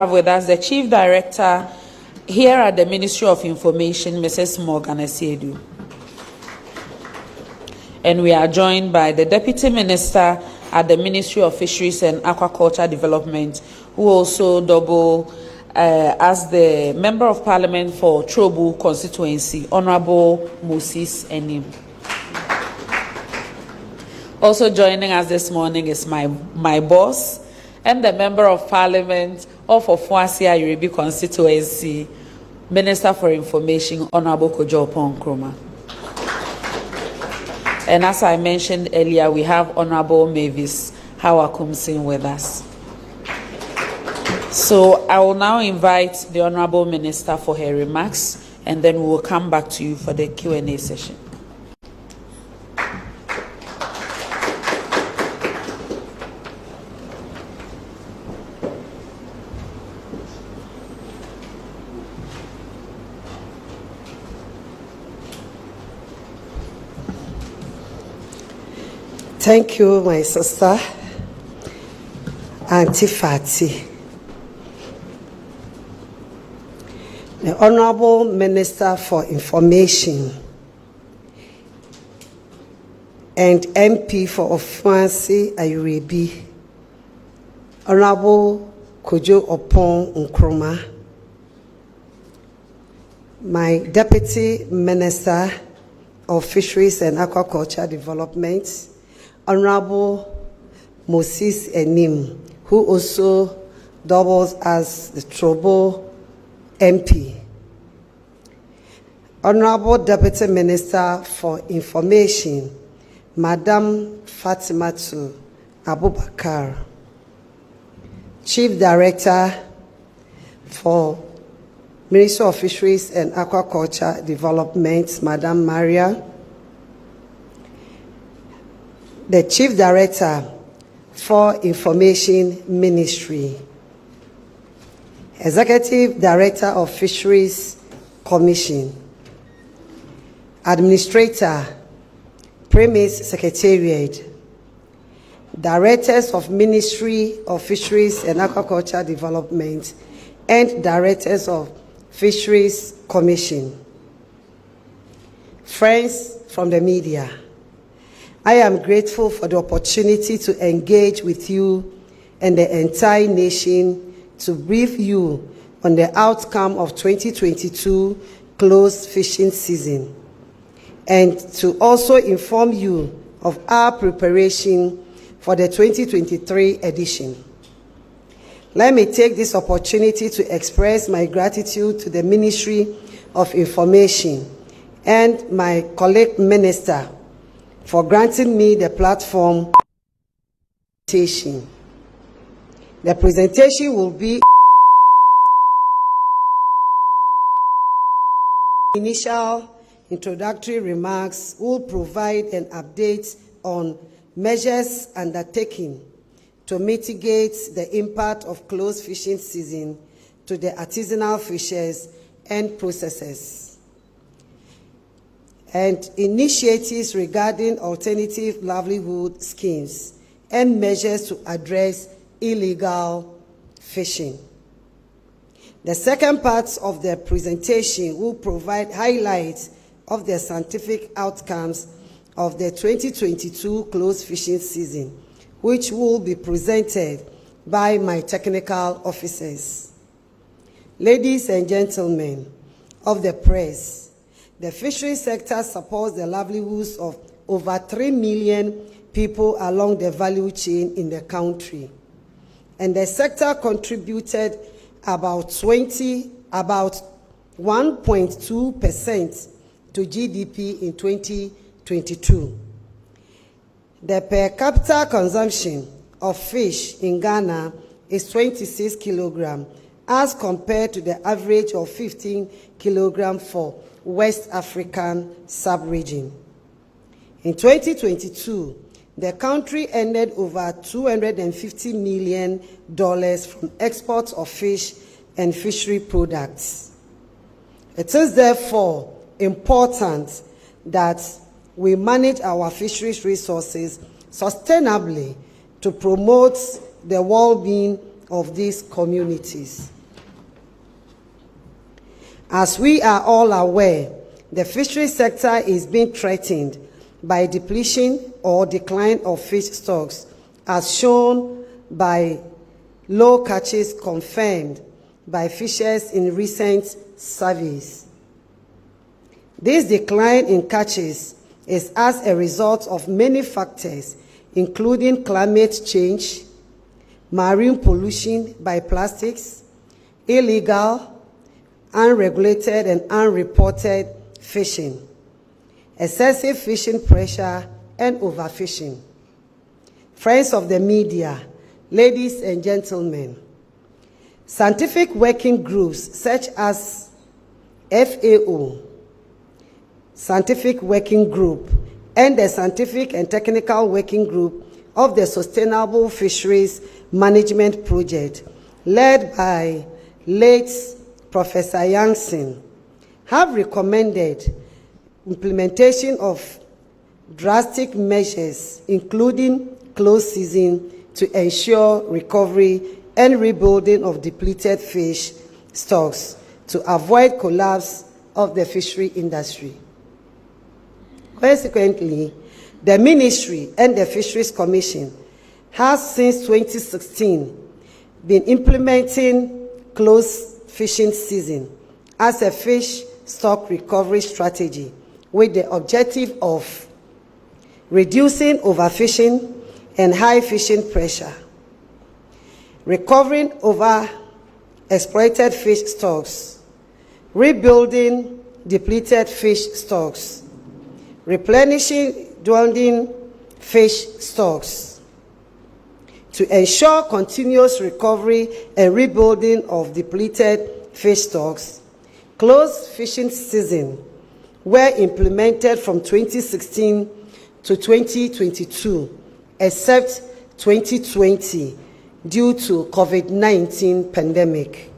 With us the Chief Director here at the Ministry of Information, Mrs. Morgan Asiedu. And we are joined by the Deputy Minister at the Ministry of Fisheries and Aquaculture Development, who also double as the Member of Parliament for Trobu constituency, Honorable Moses Enim. Also joining us this morning is my boss and the Member of Parliament of Ofuasia Yoruba constituency, Minister for Information, Honorable Kojo Nkrumah. And as I mentioned earlier, we have Honorable Mavis Hawakumsin with us. So I will now invite the Honorable Minister for her remarks, and then we will come back to you for the Q&A session. Thank you, my sister, Auntie Fati. The Honorable Minister for Information and MP for Ofuasia Yoruba, Honorable Kojo Nkrumah, my Deputy Minister of Fisheries and Aquaculture Development, Honorable Moses Enim, who also doubles as the Trobu MP. Honorable Deputy Minister for Information, Madam Fatimatu Abubakar. Chief Director for Ministry of Fisheries and Aquaculture Development, Madam Maria. The Chief Director for Information Ministry, Executive Director of Fisheries Commission, Administrator, Premise Secretariat, Directors of Ministry of Fisheries and Aquaculture Development, and Directors of Fisheries Commission. Friends from the media, I am grateful for the opportunity to engage with you and the entire nation to brief you on the outcome of 2022 closed fishing season and to also inform you of our preparation for the 2023 edition. Let me take this opportunity to express my gratitude to the Ministry of Information and my colleague minister for granting me the platform. The presentation will be initial introductory remarks will provide an update on measures undertaken to mitigate the impact of closed fishing season to the artisanal fishers and processors, and initiatives regarding alternative livelihood schemes and measures to address illegal fishing. The second part of the presentation will provide highlights of the scientific outcomes of the 2022 closed fishing season, which will be presented by my technical officers. Ladies and gentlemen of the press, the fisheries sector supports the livelihoods of over 3 million people along the value chain in the country. And the sector contributed about 1.2% to GDP in 2022. The per capita consumption of fish in Ghana is 26 kilograms as compared to the average of 15 kilograms for West African sub-region. In 2022, the country earned over $250 million from exports of fish and fishery products. It is therefore important that we manage our fisheries resources sustainably to promote the well-being of these communities. As we are all aware, the fisheries sector is being threatened by depletion or decline of fish stocks, as shown by low catches confirmed by fishers in recent surveys. This decline in catches is as a result of many factors, including climate change, marine pollution by plastics, illegal, unregulated, and unreported fishing, excessive fishing pressure, and overfishing. Friends of the media, ladies and gentlemen, scientific working groups such as FAO, Scientific Working Group, and the Scientific and Technical Working Group of the Sustainable Fisheries Management Project, led by late Professor Jansen, have recommended implementation of drastic measures, including closed season, to ensure recovery and rebuilding of depleted fish stocks to avoid collapse of the fishery industry. Consequently, the Ministry and the Fisheries Commission has since 2016 been implementing closed fishing season as a fish stock recovery strategy with the objective of reducing overfishing and high fishing pressure, recovering over-exploited fish stocks, rebuilding depleted fish stocks, replenishing dwindling fish stocks. To ensure continuous recovery and rebuilding of depleted fish stocks, closed fishing season were implemented from 2016 to 2022, except 2020 due to COVID-19 pandemic.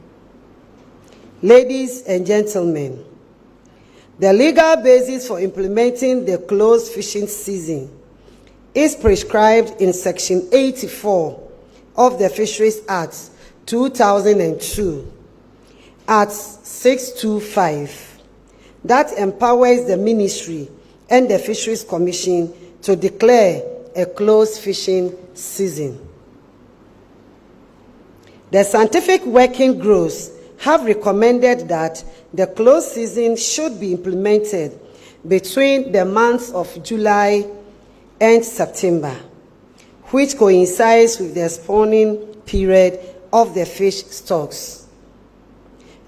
Ladies and gentlemen, the legal basis for implementing the closed fishing season is prescribed in Section 84 of the Fisheries Act 2002 at 625 that empowers the Ministry and the Fisheries Commission to declare a closed fishing season. The scientific working groups have recommended that the closed season should be implemented between the months of July and September, which coincides with the spawning period of the fish stocks.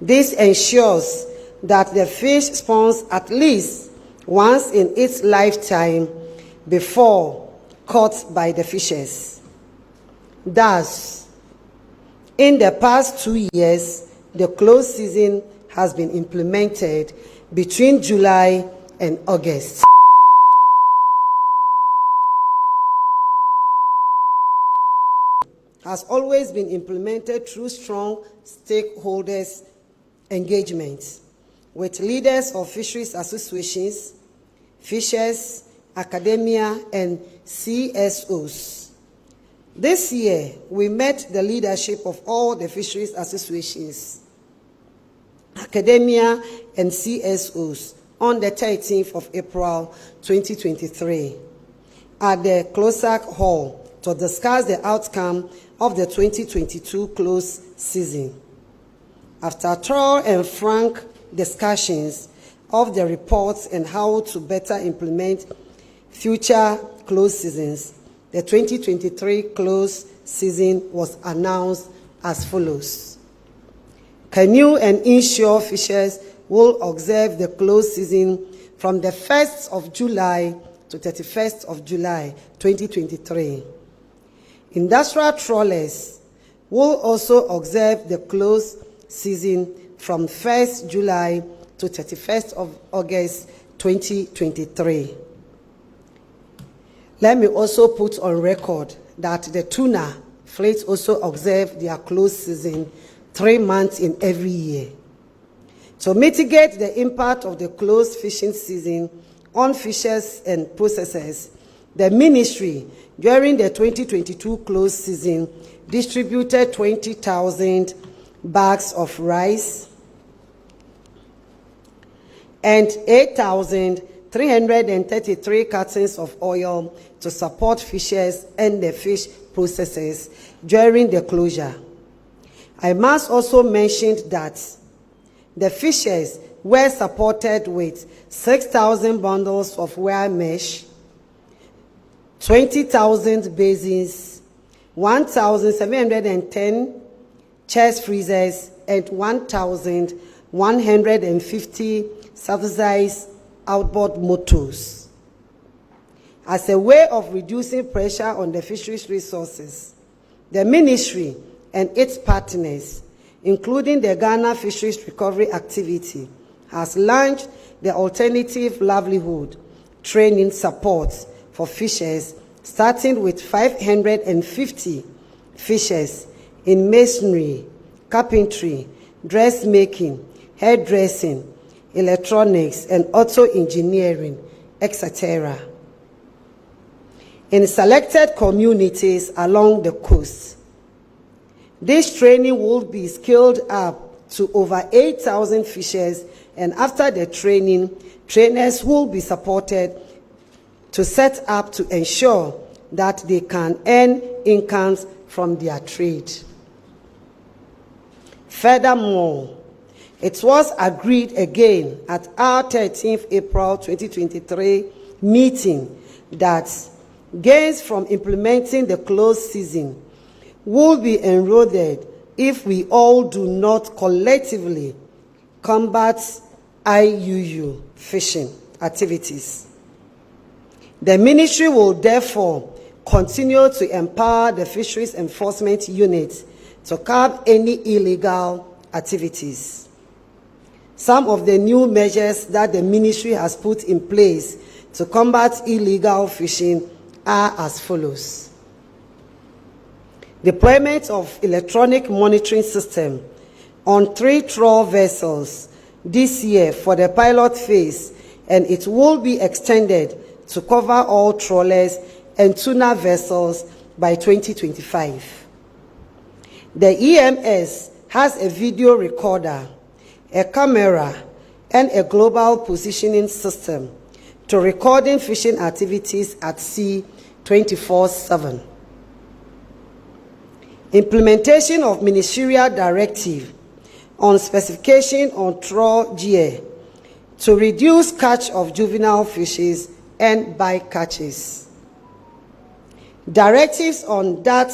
This ensures that the fish spawns at least once in its lifetime before caught by the fishers. Thus, in the past 2 years, the closed season has been implemented between July and August. Has always been implemented through strong stakeholders' engagements with leaders of fisheries associations, fishers, academia, and CSOs. This year, we met the leadership of all the fisheries associations, academia, and CSOs on the 13th of April 2023 at the Closac Hall to discuss the outcome of the 2022 closed season. After thorough and frank discussions of the reports and how to better implement future closed seasons, the 2023 closed season was announced as follows. Canoe and inshore fishers will observe the closed season from the 1st of July to 31st of July 2023. Industrial trawlers will also observe the closed season from 1st July to 31st of August 2023. Let me also put on record that the tuna fleet also observe their closed season 3 months in every year. To mitigate the impact of the closed fishing season on fishers and processors, the Ministry, during the 2022 closed season, distributed 20,000 bags of rice and 8,333 cartons of oil to support fishers and the fish processors during the closure. I must also mention that the fishers were supported with 6,000 bundles of wire mesh, 20,000 basins, 1,710 chest freezers, and 1,150 subsidized outboard motors. As a way of reducing pressure on the fisheries resources, the ministry and its partners, including the Ghana Fisheries Recovery Activity, has launched the Alternative Livelihood Training Support for fishers, starting with 550 fishers in masonry, carpentry, dressmaking, hairdressing, electronics, and auto engineering, etc. in selected communities along the coast. This training will be scaled up to over 8,000 fishers, and after the training, trainers will be supported to set up to ensure that they can earn incomes from their trade. Furthermore, it was agreed again at our 13th April 2023 meeting that gains from implementing the closed season will be eroded if we all do not collectively combat IUU fishing activities. The ministry will therefore continue to empower the Fisheries Enforcement Unit to curb any illegal activities. Some of the new measures that the ministry has put in place to combat illegal fishing are as follows. Deployment of electronic monitoring system on 3 trawl vessels this year for the pilot phase, and it will be extended to cover all trawlers and tuna vessels by 2025. The EMS has a video recorder, a camera, and a global positioning system to recording fishing activities at sea 24/7. Implementation of ministerial directive on specification on trawl gear to reduce catch of juvenile fishes and bycatches. Directives on that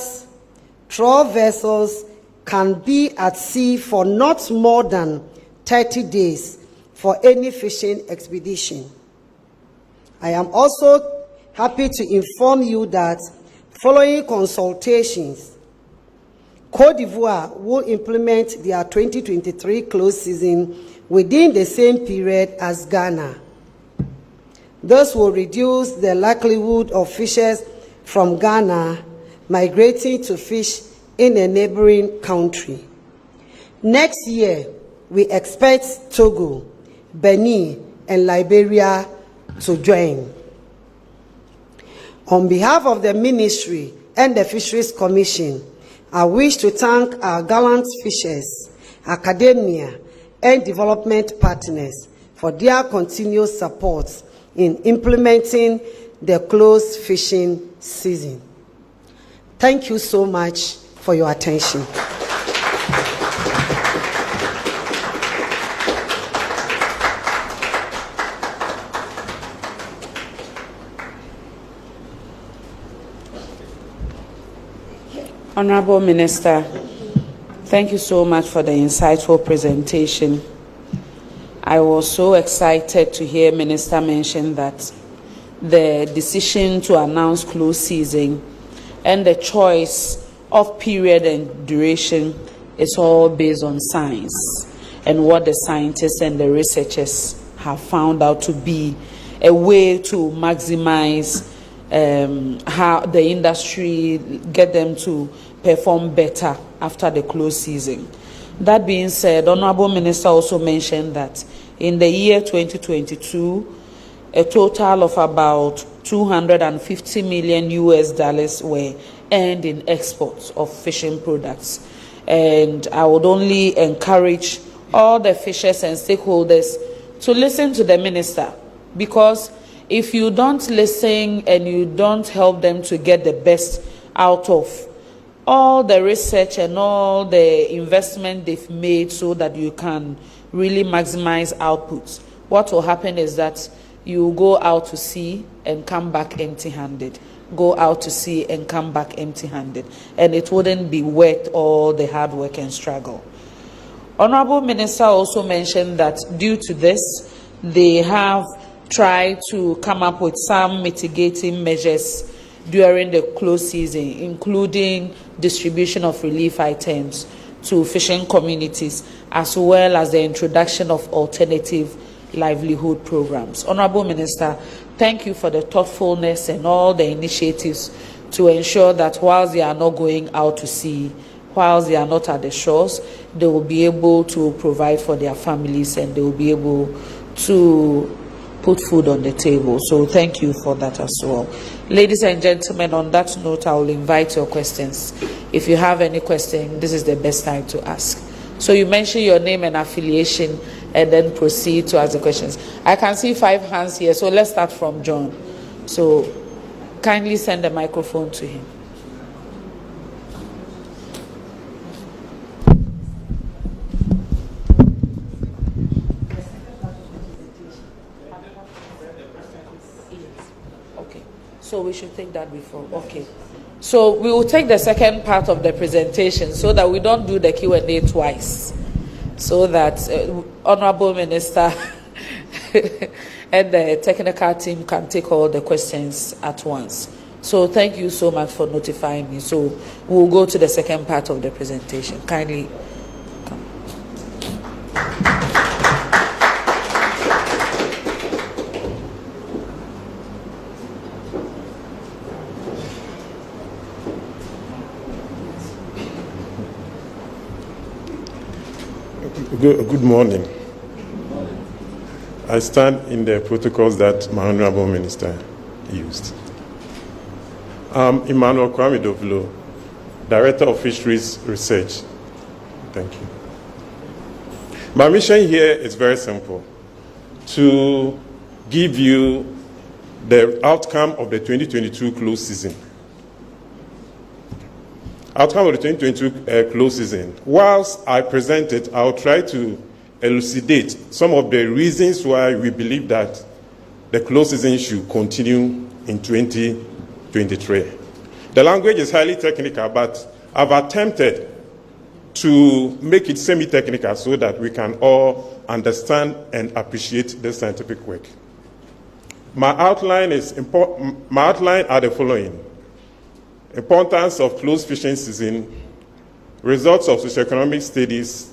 trawl vessels can be at sea for not more than 30 days for any fishing expedition. I am also happy to inform you that following consultations, Côte d'Ivoire will implement their 2023 closed season within the same period as Ghana. This will reduce the likelihood of fishers from Ghana migrating to fish in a neighboring country. Next year, we expect Togo, Benin, and Liberia to join. On behalf of the Ministry and the Fisheries Commission, I wish to thank our gallant fishers, academia, and development partners for their continued support in implementing the closed fishing season. Thank you so much for your attention. Honorable Minister, thank you so much for the insightful presentation. I was so excited to hear Minister mention that the decision to announce closed season and the choice of period and duration is all based on science and what the scientists and the researchers have found out to be a way to maximize how the industry, get them to perform better after the closed season. That being said, Honorable Minister also mentioned that in the year 2022, a total of about $250 million were earned in exports of fishing products. And I would only encourage all the fishers and stakeholders to listen to the minister, because if you don't listen and you don't help them to get the best out of all the research and all the investment they've made so that you can really maximize outputs, what will happen is that you go out to sea and come back empty-handed. Go out to sea and come back empty-handed. And it wouldn't be worth all the hard work and struggle. Honorable Minister also mentioned that due to this, they have tried to come up with some mitigating measures during the close season, including distribution of relief items to fishing communities, as well as the introduction of alternative livelihood programs. Honorable Minister, thank you for the thoughtfulness and all the initiatives to ensure that whilst they are not going out to sea, whilst they are not at the shores, they will be able to provide for their families and they will be able to put food on the table. So thank you for that as well. Ladies and gentlemen, on that note, I will invite your questions. If you have any question, this is the best time to ask. So you mention your name and affiliation and then proceed to ask the questions. I can see 5 hands here, so let's start from John. So kindly send the microphone to him. Okay, so we should take that before. Okay. So we will take the second part of the presentation so that we don't do the Q&A twice, so that Honorable Minister and the technical team can take all the questions at once. So thank you so much for notifying me. So we'll go to the second part of the presentation. Kindly come. Good morning. I stand in the protocols that my Honorable Minister used. Emmanuel Kwame Dovlo, Director of Fisheries Research. Thank you. My mission here is very simple: to give you the outcome of the 2022 close season. Outcome of the 2022 close season. Whilst I present it, I'll try to elucidate some of the reasons why we believe that the close season should continue in 2023. The language is highly technical, but I've attempted to make it semi-technical so that we can all understand and appreciate the scientific work. My outline are the following: importance of close fishing season, results of socioeconomic studies,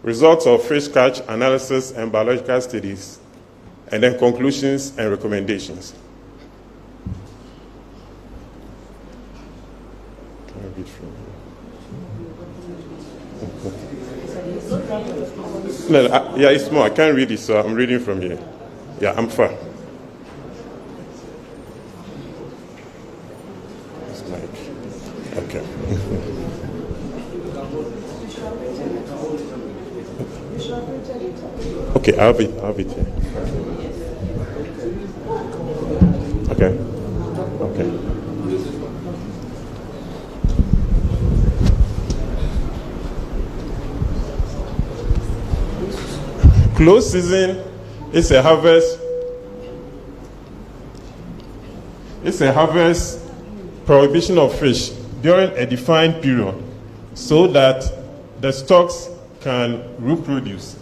results of fish catch analysis and biological studies, and then conclusions and recommendations. Can I read from here? No, yeah, it's small. I can't read it, so I'm reading from here. Yeah, I'm fine. Okay. Okay, I'll be here. Okay. Okay. Close season is a harvest. It's a harvest prohibition of fish during a defined period so that the stocks can reproduce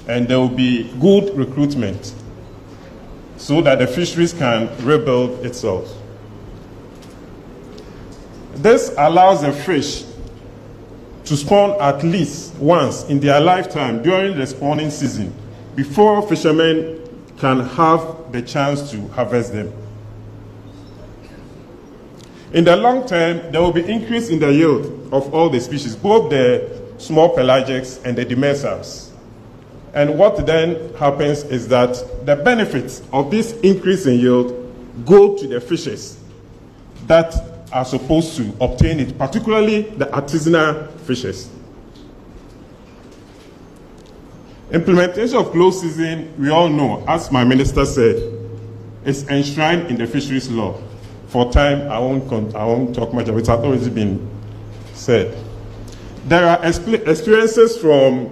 and there will be good recruitment so that the fisheries can rebuild itself. This allows the fish to spawn at least once in their lifetime during the spawning season before fishermen can have the chance to harvest them. In the long term, there will be increase in the yield of all the species, both the small pelagics and the demersals. And what then happens is that the benefits of this increase in yield go to the fishers that are supposed to obtain it, particularly the artisanal fishers. Implementation of closed season, we all know, as my minister said, is enshrined in the fisheries law. For time, I won't talk much of it. It has already been said. There are experiences from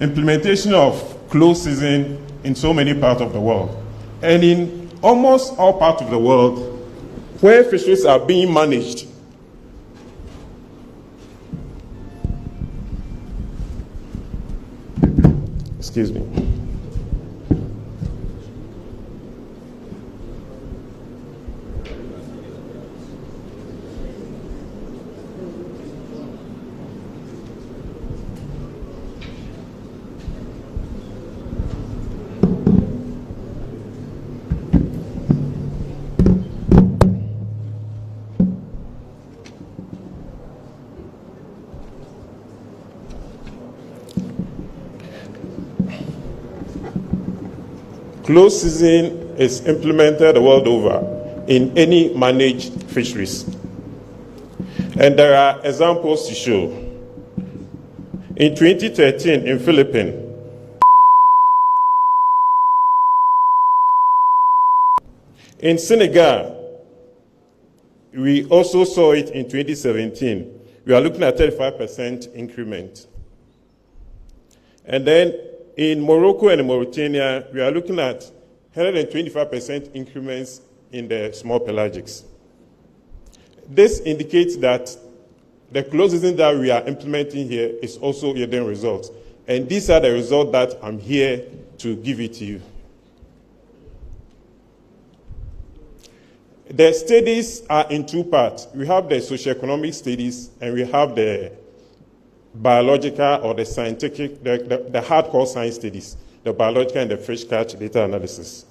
implementation of closed season in so many parts of the world. And in almost all parts of the world, where fisheries are being managed, excuse me. Closed season is implemented the world over in any managed fisheries. And there are examples to show. In 2013, in Philippines, in Senegal, we also saw it in 2017. We are looking at 35% increment. And then in Morocco and Mauritania, we are looking at 125% increments in the small pelagics. This indicates that the closed season that we are implementing here is also yielding results. And these are the results that I'm here to give it to you. The studies are in two parts. We have the socioeconomic studies and we have the biological or the scientific, the hardcore science studies, the biological and the fish catch data analysis.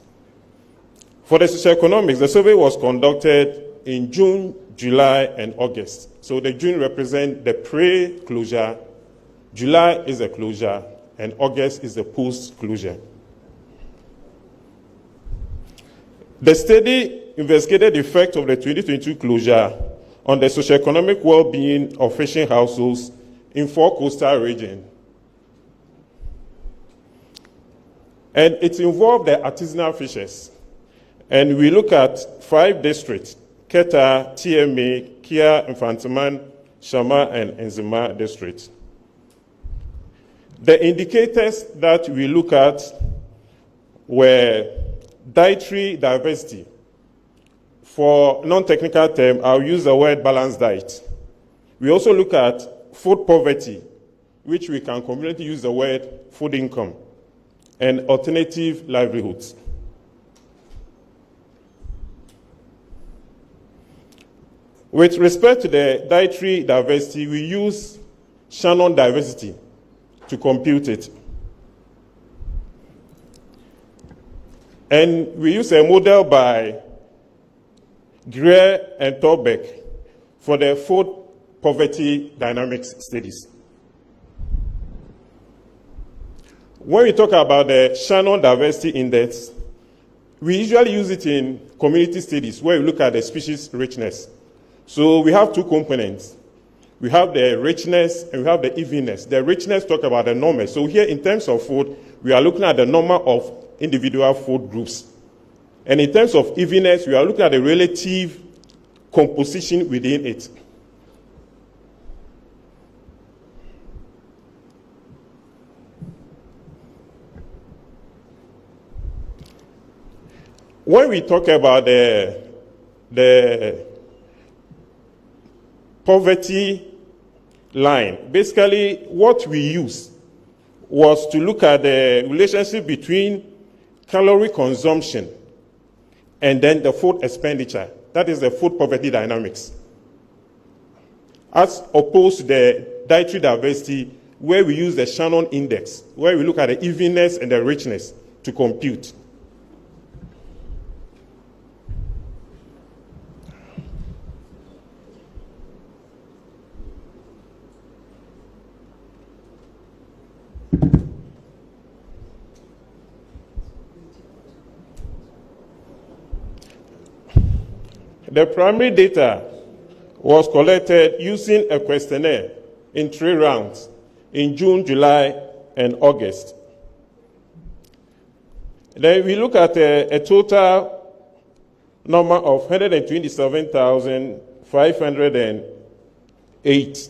For the socioeconomics, the survey was conducted in June, July, and August. So the June represents the pre-closure, July is the closure, and August is the post-closure. The study investigated the effect of the 2022 closure on the socioeconomic well-being of fishing households in 4 coastal regions. And it involved the artisanal fishers. And we look at 5 districts: Keta, TMA, Kia, Infantiman, Shama, and Enzima districts. The indicators that we look at were dietary diversity. For non-technical term, I'll use the word balanced diet. We also look at food poverty, which we can conveniently use the word food income, and alternative livelihoods. With respect to the dietary diversity, we use Shannon diversity to compute it. And we use a model by Greer and Torbeck for the food poverty dynamics studies. When we talk about the Shannon Diversity Index, we usually use it in community studies where we look at the species richness. So we have 2 components. We have the richness and we have the evenness. The richness talk about the number. So here in terms of food, we are looking at the number of individual food groups. And in terms of evenness, we are looking at the relative composition within it. When we talk about the poverty line, basically what we use was to look at the relationship between calorie consumption and then the food expenditure. That is the food poverty dynamics. As opposed to the dietary diversity, where we use the Shannon index, where we look at the evenness and the richness to compute. The primary data was collected using a questionnaire in 3 rounds in June, July, and August. Then we look at a total number of 127,508,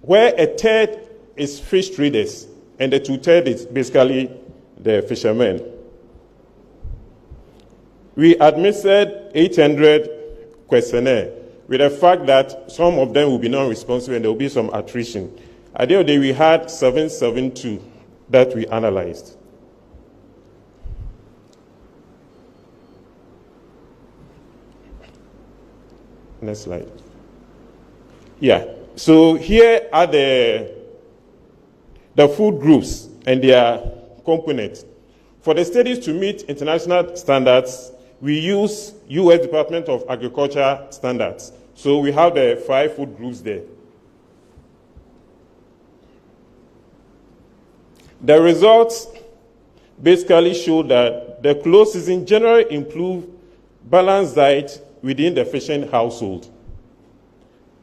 where a third is fish traders and the 2/3 is basically the fishermen. We administered 800 questionnaires with the fact that some of them will be non-responsive and there will be some attrition. At the end of the day, we had 772 that we analyzed. Next slide. Yeah. So here are the food groups and their components. For the studies to meet international standards, we use U.S. Department of Agriculture standards. So we have the 5 food groups there. The results basically show that the closed season generally improve balanced diet within the fishing household.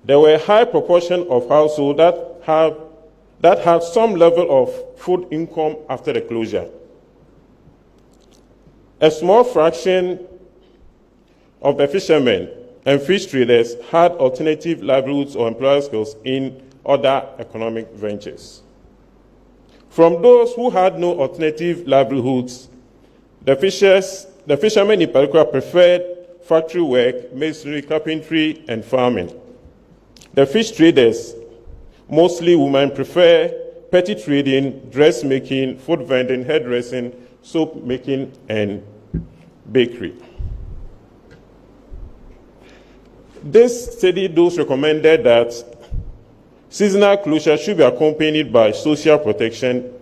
There were a high proportion of households that have some level of food income after the closure. A small fraction of the fishermen and fish traders had alternative livelihoods or employer skills in other economic ventures. From those who had no alternative livelihoods, the fishermen in particular preferred factory work, masonry, carpentry, and farming. The fish traders, mostly women, prefer petty trading, dressmaking, food vending, hairdressing, soap making, and bakery. This study those recommended that seasonal closure should be accompanied by social protection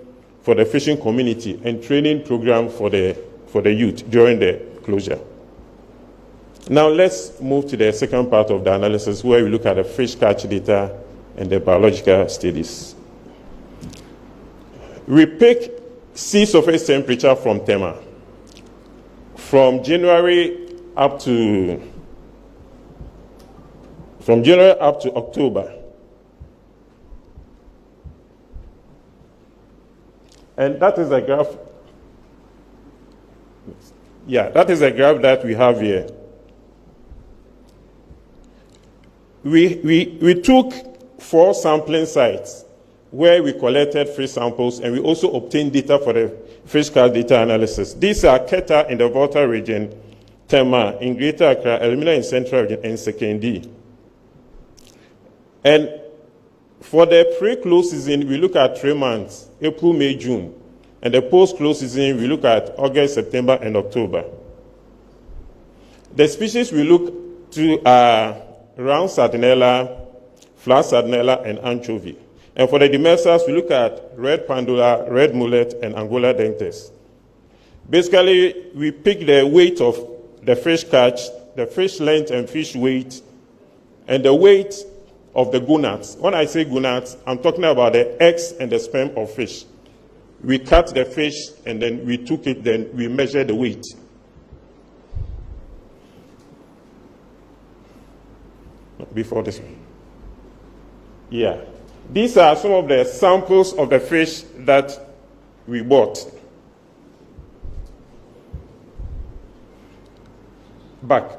for the fishing community and training program for the youth during the closure. Now let's move to the second part of the analysis where we look at the fish catch data and the biological studies. We pick sea surface temperature from TEMA from January up to October. And that is a graph. Yeah, that is a graph that we have here. We took 4 sampling sites where we collected fish samples and we also obtained data for the fish catch data analysis. These are Keta in the Volta region, Tema in Greater Accra, Elmina in Central region, and Sekendi. And for the pre-close season, we look at 3 months, April, May, June. And the post-close season, we look at August, September, and October. The species we look to are round sardinella, flat sardinella, and anchovy. And for the demersals, we look at red pandula, red mullet, and Angola dentes. Basically, we pick the weight of the fish catch, the fish length and fish weight, and the weight of the gonads. When I say gonads, I'm talking about the eggs and the sperm of fish. We cut the fish, and then we took it, then we measured the weight. Before this one. Yeah. These are some of the samples of the fish that we bought. Back.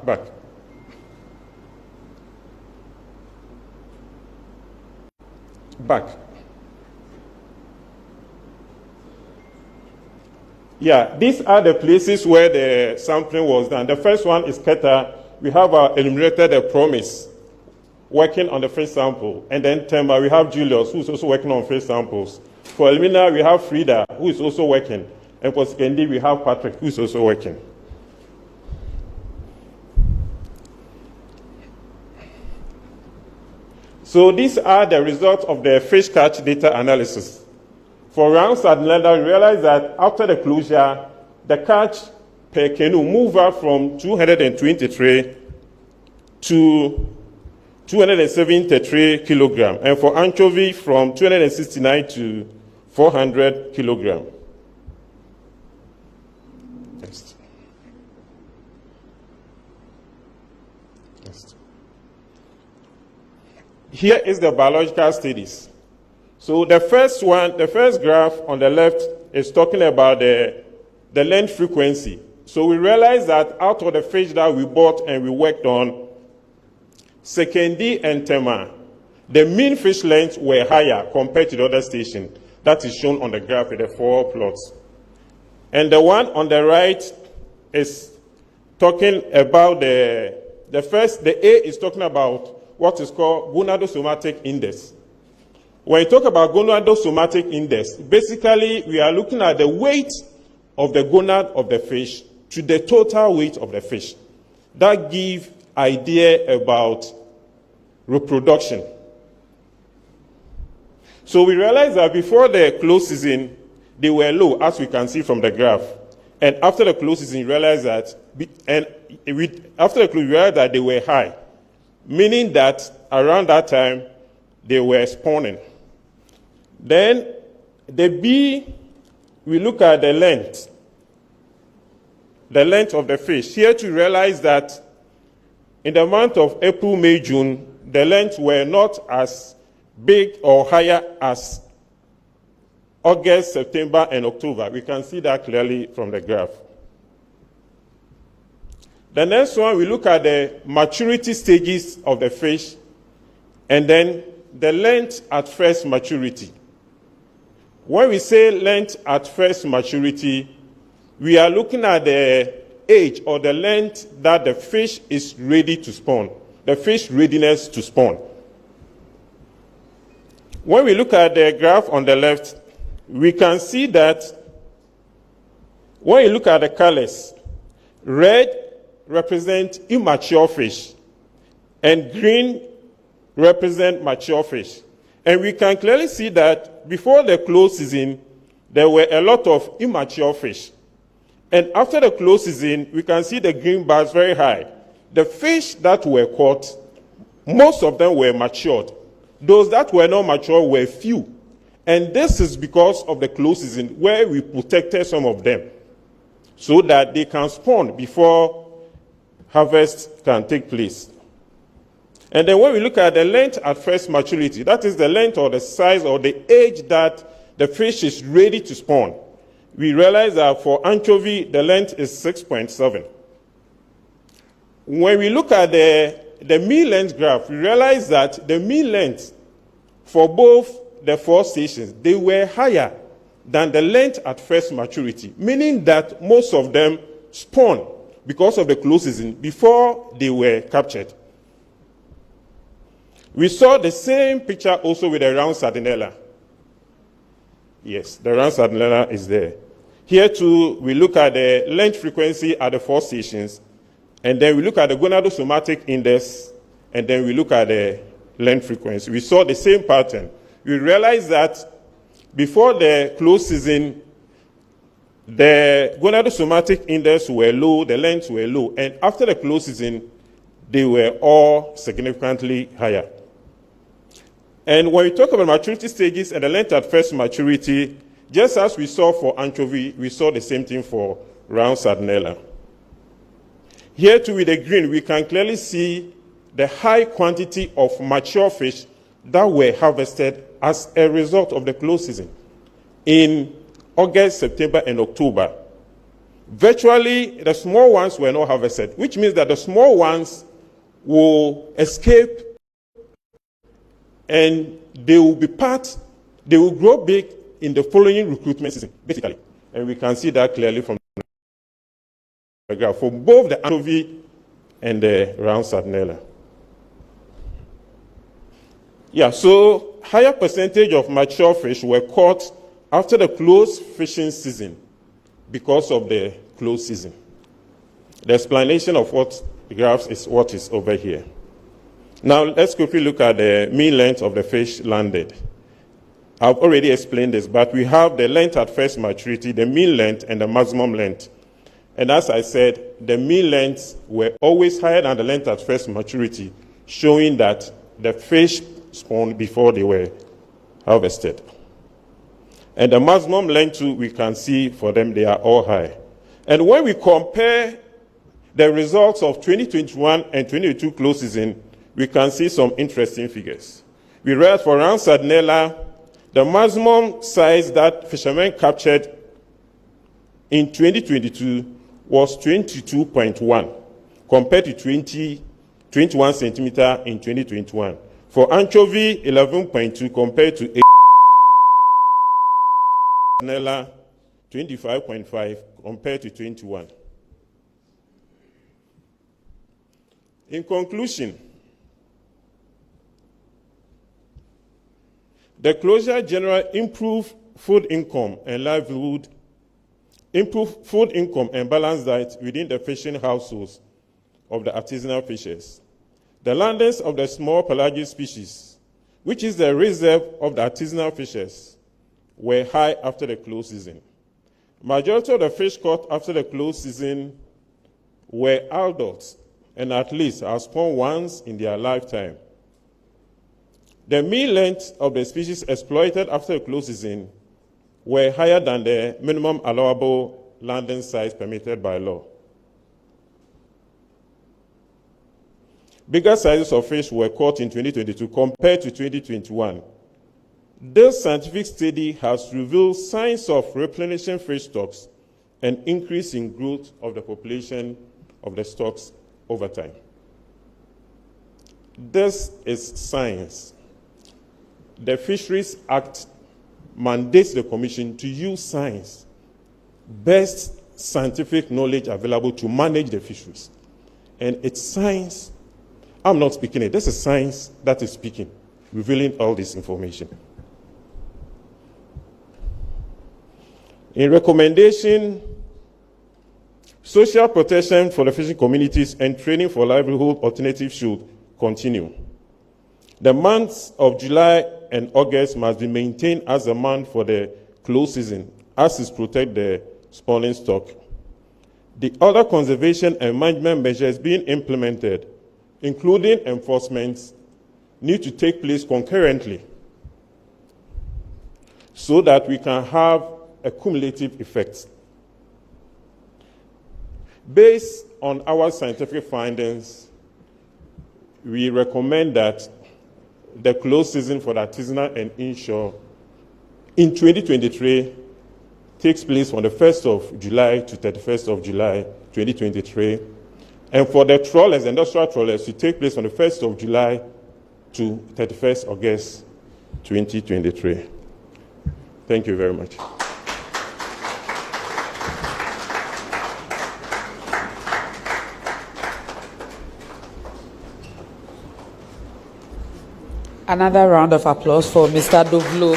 Yeah, these are the places where the sampling was done. The first one is Keta. We have eliminated a promise working on the fish sample. And then Tema, we have Julius, who's also working on fish samples. For Elmina, we have Frida, who is also working. And for Skendi, we have Patrick, who is also working. So these are the results of the fish catch data analysis. For round sardinella, we realized that after the closure, the catch per canoe moved up from 223 to 273 kilogram, and for anchovy from 269 to 400 kilogram. Next. Here is the biological studies. So the first graph on the left is talking about the length frequency. So we realized that out of the fish that we bought and we worked on, Sekendi and Tema, the mean fish lengths were higher compared to the other station. That is shown on the graph with the 4 plots. And the one on the right is talking about the A is talking about what is called gonadosomatic index. When you talk about gonadosomatic index, basically we are looking at the weight of the gonad of the fish to the total weight of the fish. That gives idea about reproduction. So we realized that before the close season, they were low, as we can see from the graph. And after the close season, we realized that, we realized that they were high, meaning that around that time, they were spawning. Then the B, we look at the length of the fish. Here to realize that in the month of April, May, June, the lengths were not as big or higher as August, September, and October. We can see that clearly from the graph. The next one, we look at the maturity stages of the fish, and then the length at first maturity. When we say length at first maturity, we are looking at the age or the length that the fish is ready to spawn, the fish readiness to spawn. When we look at the graph on the left, we can see that when you look at the colors, red represents immature fish and green represent mature fish. And we can clearly see that before the close season, there were a lot of immature fish. And after the close season, we can see the green bars very high. The fish that were caught, most of them were matured. Those that were not mature were few. And this is because of the close season where we protected some of them so that they can spawn before harvest can take place. And then when we look at the length at first maturity, that is the length or the size or the age that the fish is ready to spawn, we realize that for anchovy, the length is 6.7. When we look at the mean length graph, we realize that the mean length for both the 4 stations, they were higher than the length at first maturity, meaning that most of them spawned because of the close season before they were captured. We saw the same picture also with the round sardinella. Yes, the round sardinella is there. Here too, we look at the length frequency at the 4 stations, and then we look at the gonadosomatic index, and then we look at the length frequency. We saw the same pattern. We realized that before the close season, the gonadosomatic index were low, the lengths were low, and after the close season, they were all significantly higher. And when we talk about maturity stages and the length at first maturity, just as we saw for anchovy, we saw the same thing for round sardinella. Here too with the green, we can clearly see the high quantity of mature fish that were harvested as a result of the close season in August, September, and October. Virtually, the small ones were not harvested, which means that the small ones will escape and they will grow big in the following recruitment season, basically. And we can see that clearly from the graph for both the anchovy and the round sardinella. Yeah, so higher percentage of mature fish were caught after the close fishing season because of the close season. The explanation of what the graphs is what is over here. Now, let's quickly look at the mean length of the fish landed. I've already explained this, but we have the length at first maturity, the mean length, and the maximum length. And as I said, the mean lengths were always higher than the length at first maturity, showing that the fish spawned before they were harvested. And the maximum length too, we can see for them, they are all high. And when we compare the results of 2021 and 2022 close season, we can see some interesting figures. we read for round Sardinella, the maximum size that fishermen captured in 2022 was 22.1, compared to 21 centimeter in 2021. For anchovy, 11.2 compared to Sardinella, 25.5 compared to 21. In conclusion, the closure generally improved food income and livelihood, improved food income and balanced diet within the fishing households of the artisanal fishers. The landings of the small pelagic species, which is the reserve of the artisanal fishers, were high after the close season. Majority of the fish caught after the close season were adults and at least have spawned once in their lifetime. The mean length of the species exploited after the close season were higher than the minimum allowable landing size permitted by law. Bigger sizes of fish were caught in 2022 compared to 2021. This scientific study has revealed signs of replenishing fish stocks and increase in growth of the population of the stocks over time. This is science. The Fisheries Act mandates the Commission to use science, best scientific knowledge available to manage the fisheries. And it's science. I'm not speaking it. This is science that is speaking, revealing all this information. In recommendation, social protection for the fishing communities and training for livelihood alternatives should continue. The months of July and August must be maintained as a month for the close season, as is protect the spawning stock. The other conservation and management measures being implemented, including enforcement, need to take place concurrently so that we can have a cumulative effect. Based on our scientific findings, we recommend that the close season for the artisanal and inshore in 2023 takes place from the 1st of July to 31st of July 2023. And for the trawlers, industrial trawlers, to take place from the 1st of July to 31st August 2023. Thank you very much. Another round of applause for Mr. Dovlo.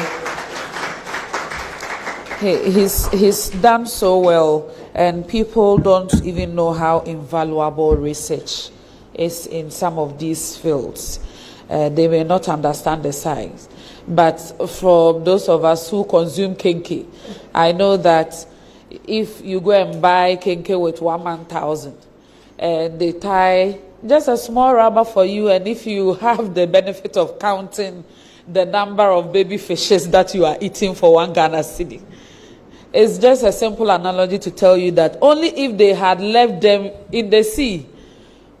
He's done so well, and people don't even know how invaluable research is in some of these fields. They may not understand the science. But for those of us who consume kenke, I know that if you go and buy kenke with 1,000, and they tie just a small rubber for you, and if you have the benefit of counting the number of baby fishes that you are eating for 1 Ghana cedi, it's just a simple analogy to tell you that only if they had left them in the sea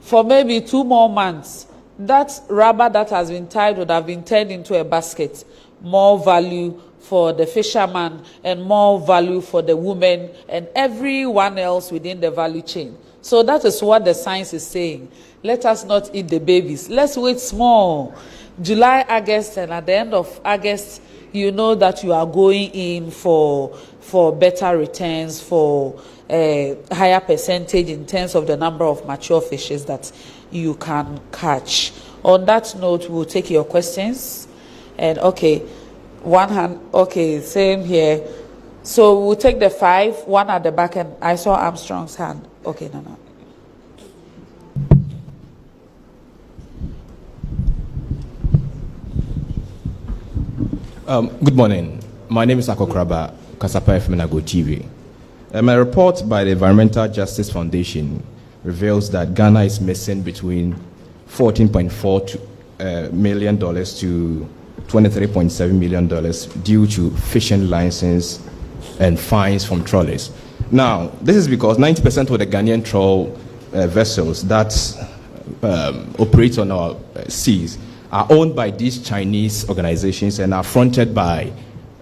for maybe 2 more months, that rubber that has been tied would have been turned into a basket. More value for the fisherman and more value for the woman and everyone else within the value chain. So that is what the science is saying. Let us not eat the babies. Let's wait small. July, August, and at the end of August, you know that you are going in for better returns, for a higher percentage in terms of the number of mature fishes that you can catch. On that note, we'll take your questions. And okay, one hand, okay, same here. So we'll take the 5, one at the back, and I saw Armstrong's hand. Okay, no. Good morning. My name is Akokraba Kasapa from Nago TV. My report by the Environmental Justice Foundation reveals that Ghana is missing between $14.4 million to $23.7 million due to fishing license and fines from trawlers. Now, this is because 90% of the Ghanaian trawl vessels that operate on our seas are owned by these Chinese organizations and are fronted by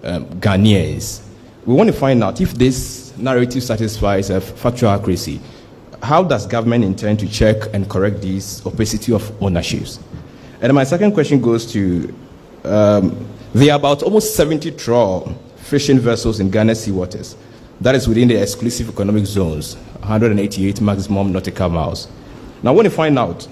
Ghanaians. We want to find out if this narrative satisfies factual accuracy. How does government intend to check and correct this opacity of ownerships? And my second question goes to, there are about almost 70 trawl fishing vessels in Ghana sea waters. That is within the exclusive economic zones, 188 maximum nautical miles. Now I want to find out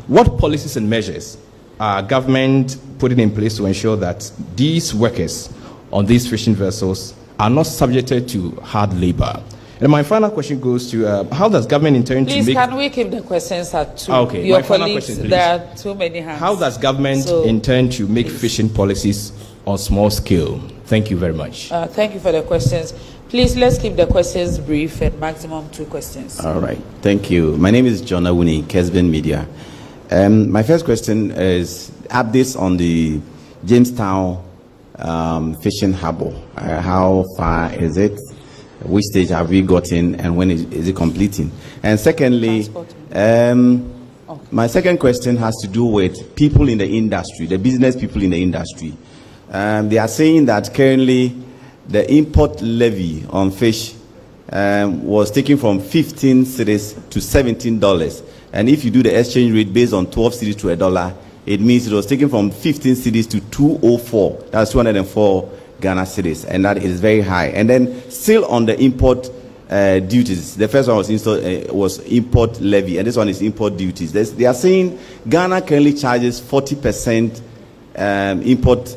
what policies and measures are government putting in place to ensure that these workers on these fishing vessels are not subjected to hard labor. And my final question goes to, how does government intend to make... Please, can we keep the questions at two? Okay, Your my final colleagues, question, please. there are too many hands. How does government intend to make fishing policies on small scale? Thank you very much. Thank you for the questions. Please, let's keep the questions brief and maximum 2 questions. All right. Thank you. My name is John Awuni, Kesben Media. My first question is updates on the Jamestown fishing harbour. How far is it? Which stage have we gotten, and when is it completing? And secondly, my second question has to do with people in the industry, the business people in the industry. They are saying that currently the import levy on fish was taken from 15 cedis to $17. And if you do the exchange rate based on 12 cedis to $1, it means it was taken from 15 cedis to 204. That's 204 Ghana cedis, and that is very high. And then still on the import duties, the first one was import levy, and this one is import duties. They are saying Ghana currently charges 40% import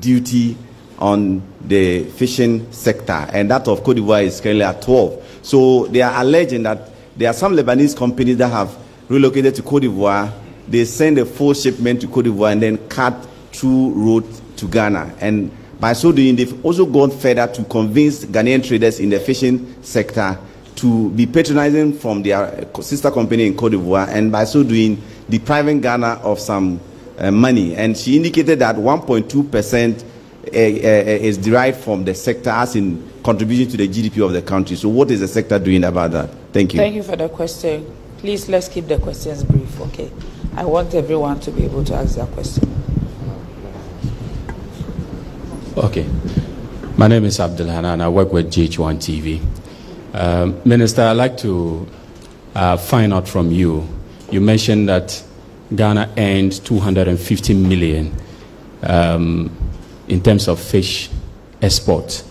duty on the fishing sector, and that of Cote d'Ivoire is currently at 12. So they are alleging that there are some Lebanese companies that have relocated to Cote d'Ivoire. They send a full shipment to Cote d'Ivoire and then cut through road to Ghana. And by so doing, they've also gone further to convince Ghanaian traders in the fishing sector to be patronizing from their sister company in Cote d'Ivoire, and by so doing, depriving Ghana of some money. And she indicated that 1.2% is derived from the sector as in contribution to the GDP of the country. So what is the sector doing about that? Thank you. Thank you for the question. Please, let's keep the questions brief, okay? I want everyone to be able to ask their question. Okay. My name is Abdul Hanan. I work with GH1 TV. Minister, I'd like to find out from you. You mentioned that Ghana earned 250 million in terms of fish export.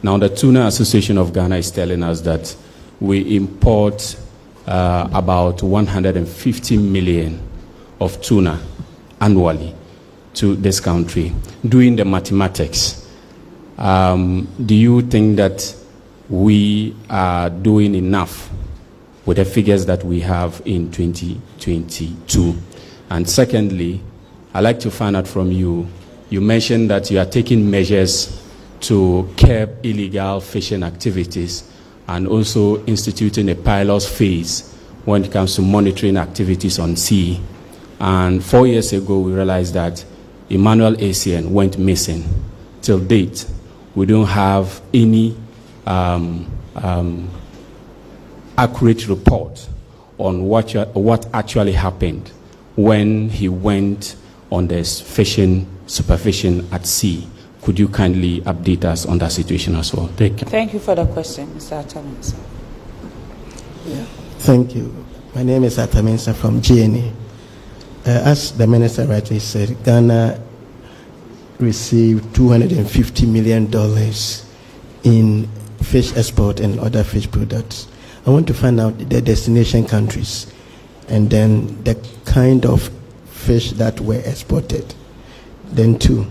Now, the Tuna Association of Ghana is telling us that we import about 150 million of tuna annually to this country. Doing the mathematics, do you think that we are doing enough with the figures that we have in 2022? And secondly, I'd like to find out from you, you mentioned that you are taking measures to curb illegal fishing activities and also instituting a pilot phase when it comes to monitoring activities on sea. And 4 years ago, we realized that Emmanuel ACN went missing. Till date, we don't have any accurate report on what actually happened when he went on this fishing, supervision at sea. Could you kindly update us on that situation as well? Thank you. Thank you for the question, Mr. Ataminsa. Yeah. Thank you. My name is Ataminsa from GNA. As the minister rightly said, Ghana received $250 million in fish export and other fish products. I want to find out the destination countries and then the kind of fish that were exported. Then 2.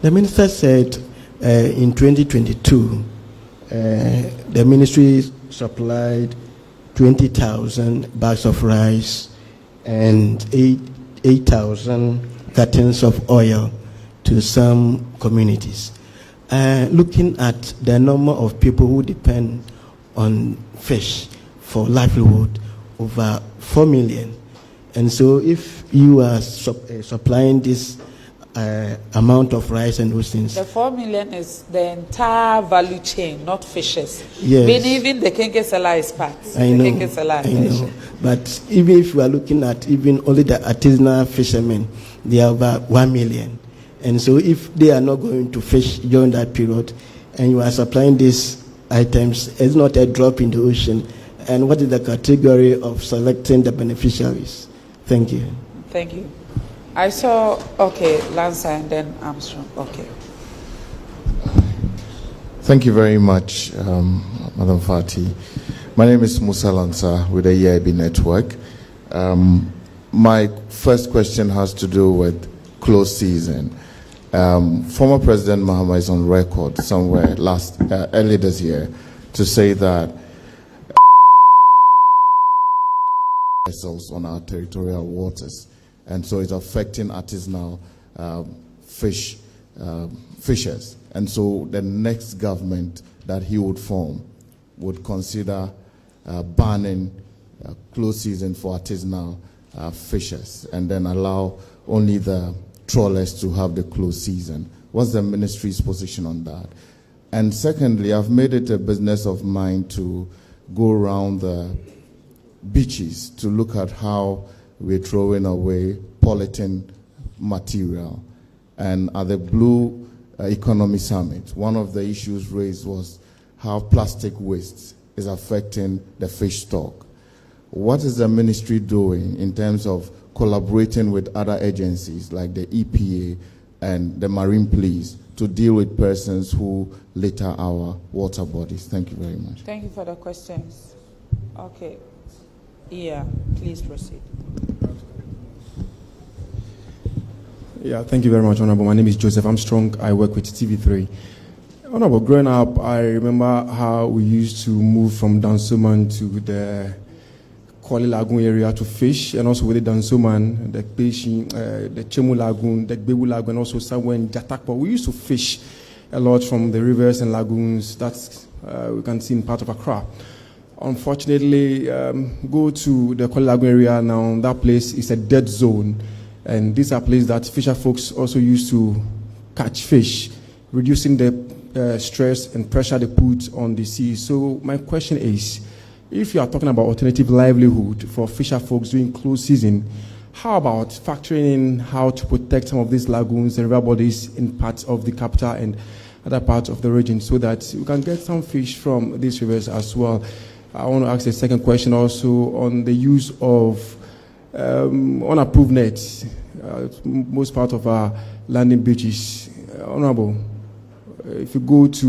The minister said in 2022, the ministry supplied 20,000 bags of rice and 8,000 cartons of oil to some communities. Looking at the number of people who depend on fish for livelihood, over 4 million. And so if you are supplying this amount of rice and those things. The 4 million is the entire value chain, not fishes. Yes. Meaning even the kenke seller is part. I know. The kenke seller I know. But even if you are looking at even only the artisanal fishermen, they are about 1 million. And so if they are not going to fish during that period, and you are supplying these items, it's not a drop in the ocean. And what is the category of selecting the beneficiaries? Thank you. Thank you. I saw, okay, Lanza and then Armstrong. Okay. Thank you very much, Madam Fati. My name is Musa Lanza with the EIB Network. My first question has to do with close season. Former President Mahama is on record somewhere early this year to say that vessels on our territorial waters, and so it's affecting artisanal fishers. And so the next government that he would form would consider banning close season for artisanal fishers, and then allow only the trawlers to have the close season. What's the ministry's position on that? And secondly, I've made it a business of mine to go around the beaches to look at how we're throwing away polythene material. And at the Blue Economy Summit, one of the issues raised was how plastic waste is affecting the fish stock. What is the ministry doing in terms of collaborating with other agencies like the EPA and the Marine Police to deal with persons who litter our water bodies? Thank you very much. Thank you for the questions. Okay. Yeah, please proceed. Yeah, thank you very much, Honorable. My name is Joseph Armstrong. I work with TV3. Honorable, growing up, I remember how we used to move from Dansoman to the Kwale Lagoon area to fish, and also with the Dansoman, the Chemu Lagoon, the Gbewu Lagoon, and also somewhere in Jatakpo. We used to fish a lot from the rivers and lagoons that we can see in part of Accra. Unfortunately, go to the Kwale Lagoon area now, that place is a dead zone. And these are places that fisher folks also used to catch fish, reducing the stress and pressure they put on the sea. So my question is, if you are talking about alternative livelihood for fisher folks during close season, how about factoring in how to protect some of these lagoons and river bodies in parts of the capital and other parts of the region so that we can get some fish from these rivers as well? I want to ask a second question also on the use of unapproved nets. Most part of our landing beaches. Honorable, if you go to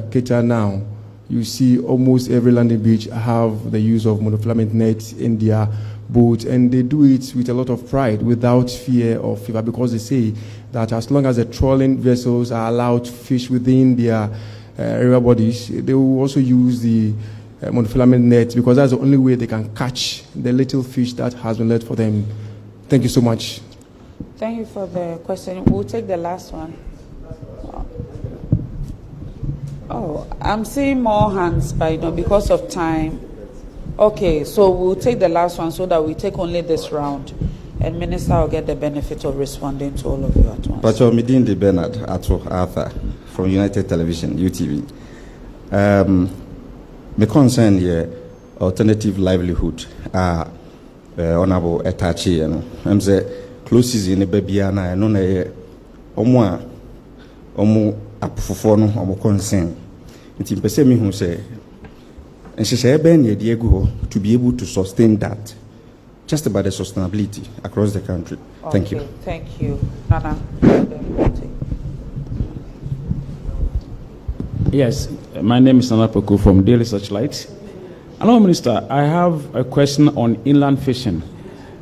Keita now, you see almost every landing beach have the use of monofilament nets in their boats, and they do it with a lot of pride without fear of fever, because they say that as long as the trawling vessels are allowed to fish within their river bodies, they will also use the monofilament net, because that's the only way they can catch the little fish that has been left for them. Thank you so much. Thank you for the question. We'll take the last one. Oh, I'm seeing more hands, but because of time. Okay, so we'll take the last one so that we take only this round, and Minister will get the benefit of responding to all of you at once. But you're meeting the Bernard Arthur from United Television, UTV. My concern here, alternative livelihood, honorable Etachi, I'm say close season in Babiana, and no, omo apofofo omo concern. Nti pese me hu say, and she say ben ye Diego to be able to sustain that, just about the sustainability across the country. Okay, thank you. Thank you, Nana. Yes, my name is Nana Poku from Daily Searchlight. Hello, Minister. I have a question on inland fishing.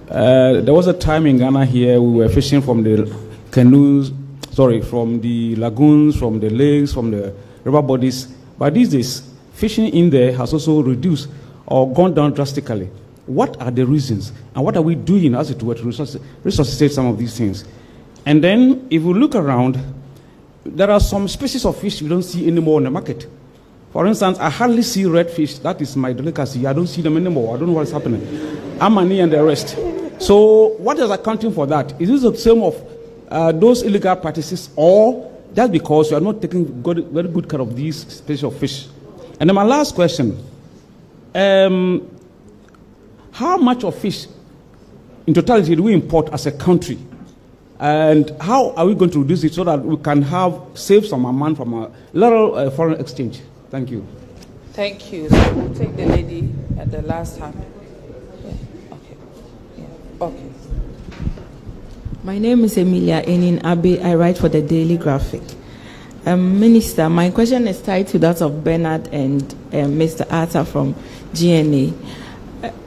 There was a time in Ghana here we were fishing from the canoes, from the lagoons, from the lakes, from the river bodies. But these days, fishing in there has also reduced or gone down drastically. What are the reasons? And what are we doing as it were to resuscitate some of these things? And then, if we look around, there are some species of fish we don't see anymore in the market. For instance, I hardly see redfish. That is my delicacy. I don't see them anymore. I don't know what's happening. Amani and the rest. So what is accounting for that? Is this the same of those illegal practices, or just because you are not taking very good care of these species of fish? And then my last question, how much of fish in totality do we import as a country? And how are we going to reduce it so that we can save some amount from a little foreign exchange? Thank you. Thank you. So we'll take the lady at the last hand. Yeah. Okay. Yeah. Okay. My name is Emilia Enin Abe. I write for the Daily Graphic. Minister, my question is tied to that of Bernard and Mr. Atta from GNA.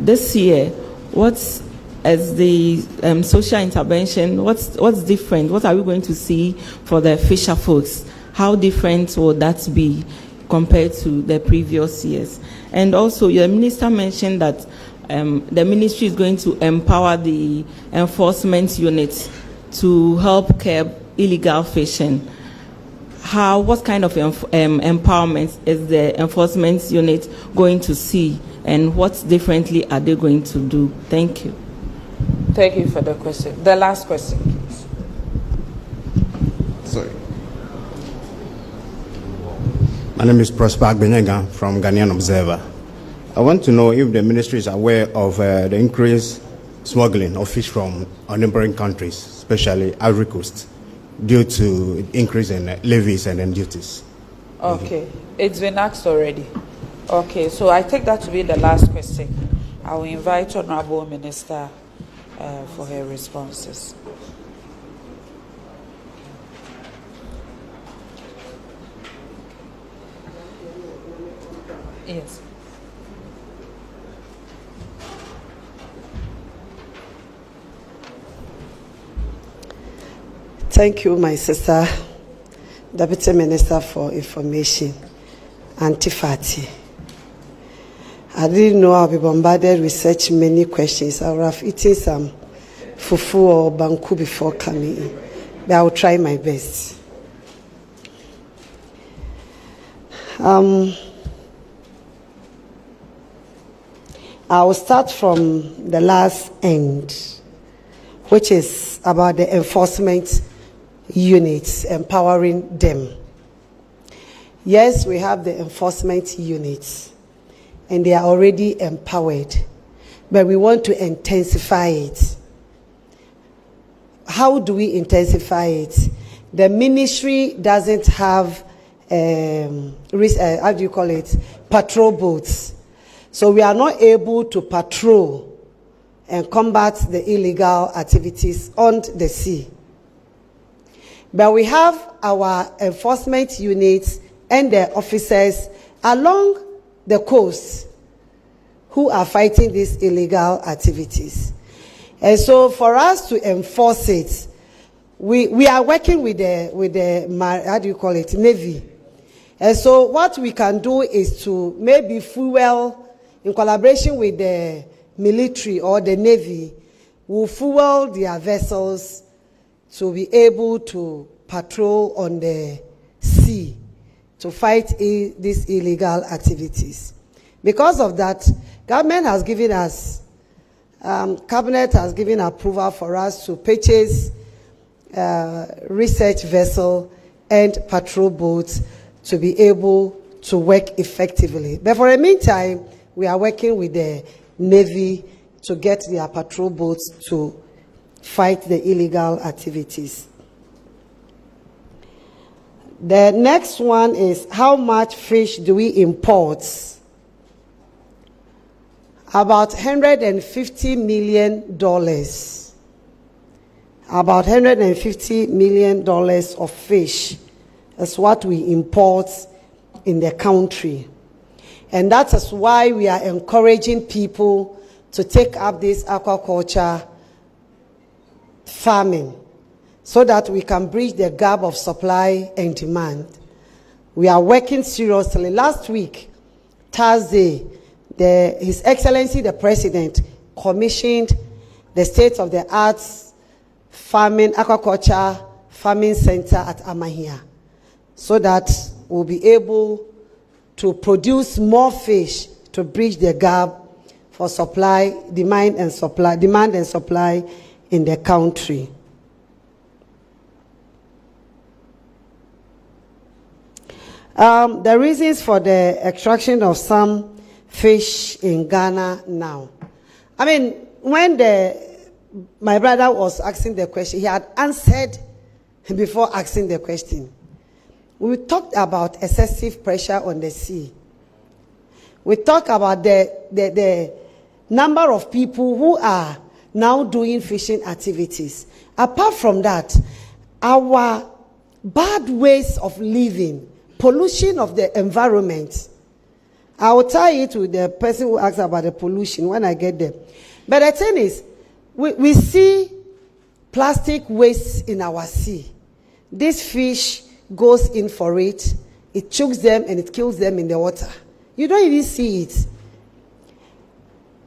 This year, what's as the social intervention, what's different? What are we going to see for the fisher folks? How different will that be compared to the previous years? And also, your minister mentioned that the ministry is going to empower the enforcement units to help curb illegal fishing. What kind of empowerment is the enforcement unit going to see, and what differently are they going to do? Thank you. Thank you for the question. The last question, please. Sorry. My name is Prosper Agbenega from Ghanaian Observer. I want to know if the ministry is aware of the increased smuggling of fish from our neighboring countries, especially Ivory Coast, due to increase in levies and duties. Okay, it's been asked already. Okay, so I take that to be the last question. I will invite Honorable Minister for her responses. Yes. Thank you, my sister, Deputy Minister for Information, Auntie Fati. I didn't know I'll be bombarded with such many questions. I would have eaten some fufu or banku before coming in, but I will try my best. I will start from the last end, which is about the enforcement units, empowering them. Yes, we have the enforcement units, and they are already empowered, but we want to intensify it. How do we intensify it? The ministry doesn't have, how do you call it, patrol boats. So we are not able to patrol and combat the illegal activities on the sea. But we have our enforcement units and the officers along the coast who are fighting these illegal activities. And so for us to enforce it, we are working with the how do you call it, Navy. And so what we can do is to maybe fuel, in collaboration with the military or the Navy, will fuel their vessels to be able to patrol on the sea to fight these illegal activities. Because of that, government has given us, cabinet has given approval for us to purchase research vessel and patrol boats to be able to work effectively. But for the meantime, we are working with the Navy to get their patrol boats to fight the illegal activities. The next one is, how much fish do we import? About $150 million. About $150 million of fish is what we import in the country. And that is why we are encouraging people to take up this aquaculture farming, so that we can bridge the gap of supply and demand. We are working seriously. Last week, Thursday, His Excellency the President commissioned the state-of-the-art aquaculture farming center at Amahia, so that we'll be able to produce more fish to bridge the gap for demand and supply in the country. The reasons for the extraction of some fish in Ghana now. I mean, when my brother was asking the question, he had answered before asking the question. We talked about excessive pressure on the sea. We talked about the number of people who are now doing fishing activities. Apart from that, our bad ways of living, pollution of the environment. I will tie it with the person who asked about the pollution when I get there. But the thing is, we see plastic waste in our sea. This fish goes in for it, it chokes them and it kills them in the water. You don't even see it.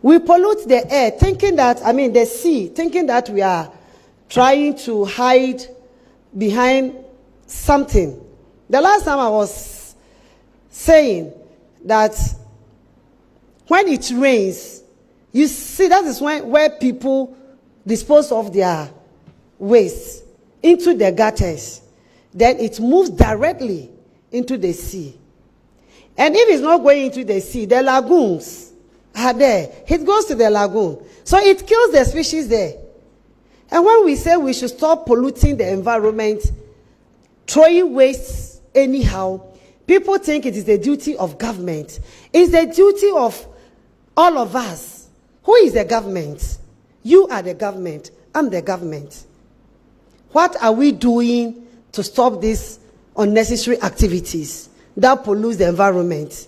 We pollute the air, thinking that, the sea, thinking that we are trying to hide behind something. The last time I was saying that when it rains, you see that is where people dispose of their waste into the gutters. Then it moves directly into the sea. And if it's not going into the sea, the lagoons are there. It goes to the lagoon. So it kills the species there. And when we say we should stop polluting the environment, throwing waste anyhow, people think it is the duty of government. It's the duty of all of us. Who is the government? You are the government. I'm the government. What are we doing to stop these unnecessary activities that pollute the environment,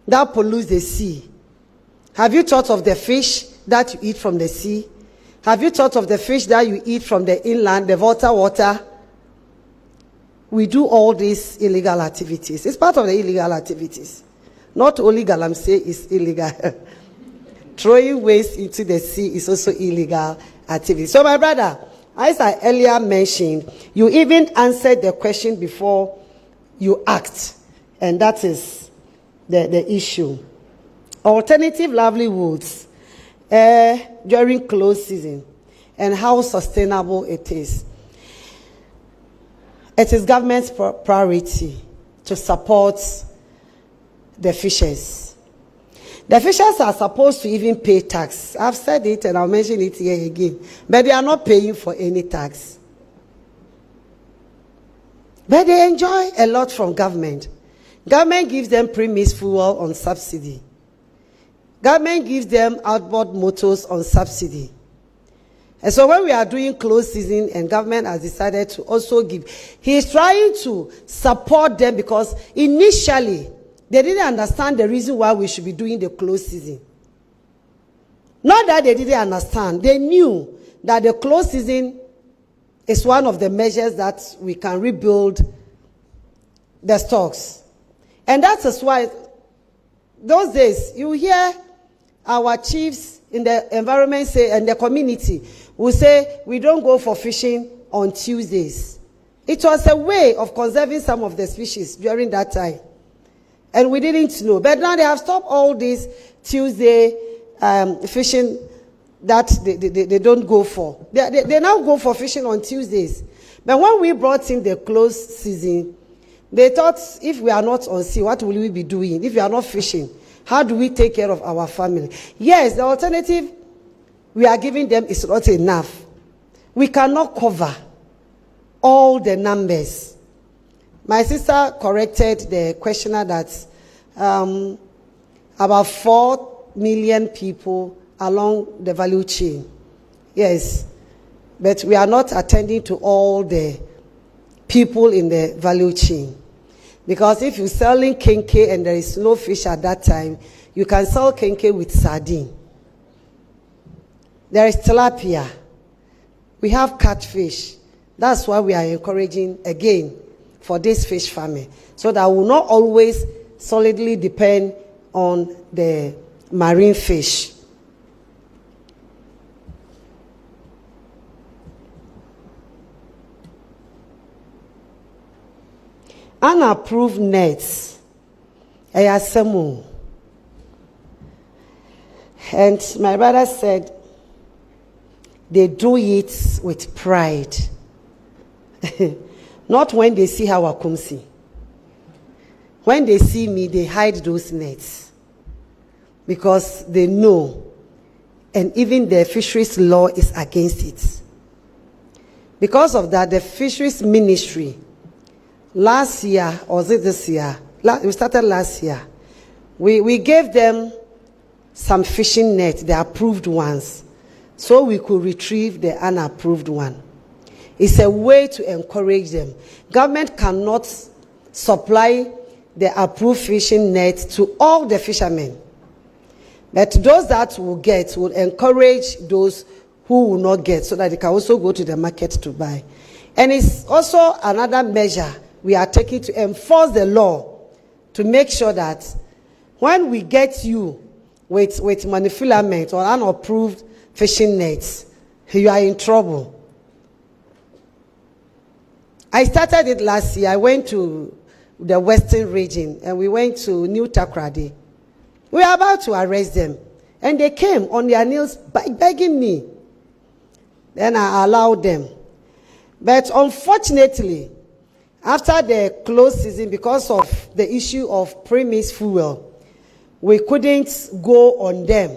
that pollute the sea? Have you thought of the fish that you eat from the sea? Have you thought of the fish that you eat from the inland, the water? We do all these illegal activities. It's part of the illegal activities. Not only galamsey is illegal. Throwing waste into the sea is also illegal activity. So my brother, as I earlier mentioned, you even answered the question before you asked. And that is the issue. Alternative livelihoods during close season and how sustainable it is. It is government's priority to support the fishers. The fishers are supposed to even pay tax. I've said it and I'll mention it here again. But they are not paying for any tax. But they enjoy a lot from government. Government gives them premixed fuel on subsidy. Government gives them outboard motors on subsidy. And so when we are doing close season and government has decided to also give, he is trying to support them because initially they didn't understand the reason why we should be doing the close season. Not that they didn't understand. They knew that the close season is one of the measures that we can rebuild the stocks. And that is why those days you hear our chiefs in the environment say, and the community will say, we don't go for fishing on Tuesdays. It was a way of conserving some of the species during that time. And we didn't know. But now they have stopped all this Tuesday fishing that they don't go for. They now go for fishing on Tuesdays. But when we brought in the close season, they thought, if we are not on sea, what will we be doing? If we are not fishing, how do we take care of our family? Yes, the alternative we are giving them is not enough. We cannot cover all the numbers. My sister corrected the questioner that about 4 million people along the value chain. Yes, but we are not attending to all the people in the value chain. Because if you're selling kenke and there is no fish at that time, you can sell kenke with sardine. There is tilapia. We have catfish. That's why we are encouraging, again, for this fish farming. So that we will not always solidly depend on the marine fish. Unapproved nets. And my brother said they do it with pride. Not when they see how I come see. when they see me, they hide those nets because they know, and even the fisheries law is against it. Because of that, the fisheries ministry, last year, or was it this year? We started last year. We gave them some fishing nets, the approved ones, so we could retrieve the unapproved one. It's a way to encourage them. Government cannot supply the approved fishing net to all the fishermen, but those that will get will encourage those who will not get, so that they can also go to the market to buy. And it's also another measure we are taking to enforce the law, to make sure that when we get you with monofilament or unapproved fishing nets, you are in trouble. I started it last year. I went to the western region and we went to New Takoradi. We were about to arrest them, and they came on their knees begging me. Then I allowed them. But unfortunately, after the close season, because of the issue of premise fuel, we couldn't go on them.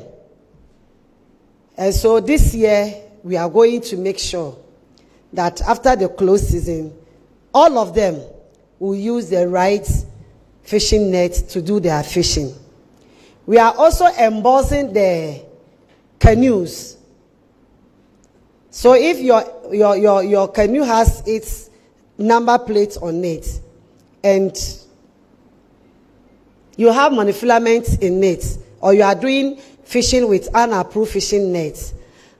And so this year, we are going to make sure that after the close season, all of them will use the right fishing net to do their fishing. We are also embossing the canoes. So if your canoe has its number plate on it, and you have monofilament in it, or you are doing fishing with unapproved fishing nets,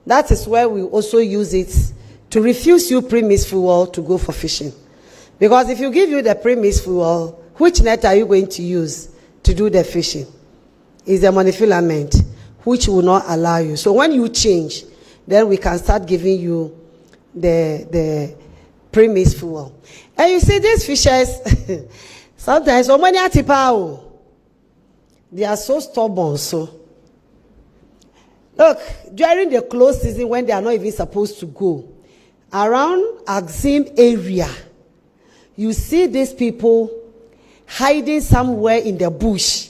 that is where we also use it to refuse you premise fuel to go for fishing. Because if you give you the premise fuel, which net are you going to use to do the fishing? Is the monofilament, which will not allow you. So when you change, then we can start giving you the premise fuel. And you see these fishers, sometimes, they are so stubborn. So, look, during the close season, when they are not even supposed to go, around Axim area, you see these people hiding somewhere in the bush,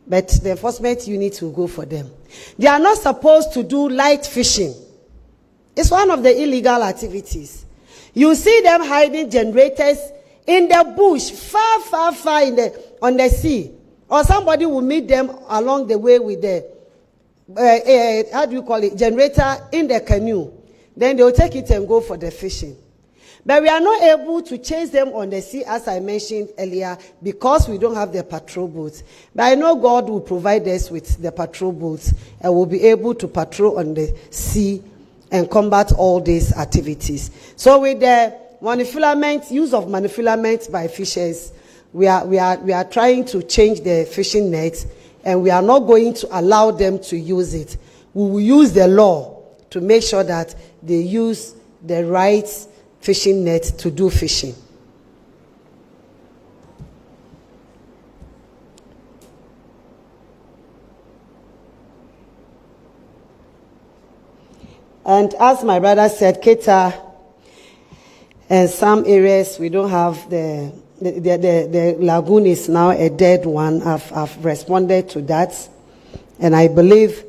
but the enforcement unit will go for them. They are not supposed to do light fishing. It's one of the illegal activities. You see them hiding generators in the bush, far, far, far on the sea. Or somebody will meet them along the way with the, generator in the canoe. Then they will take it and go for the fishing. But we are not able to chase them on the sea, as I mentioned earlier, because we don't have the patrol boats. But I know God will provide us with the patrol boats, and we'll be able to patrol on the sea and combat all these activities. So with the monofilament, use of monofilament by fishers, we are trying to change the fishing nets, and we are not going to allow them to use it. We will use the law to make sure that they use the right fishing net to do fishing. And as my brother said, Keta and some areas we don't have the lagoon is now a dead one. I've responded to that, and I believe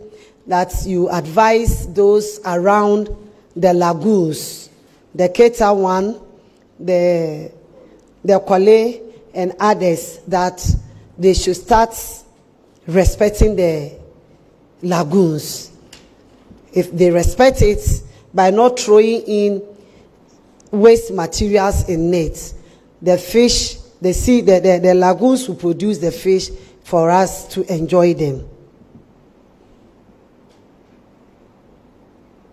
that you advise those around the lagoons, the Keta one, the Kwale, and others, that they should start respecting the lagoons. If they respect it by not throwing in waste materials in nets, the fish, the lagoons will produce the fish for us to enjoy them.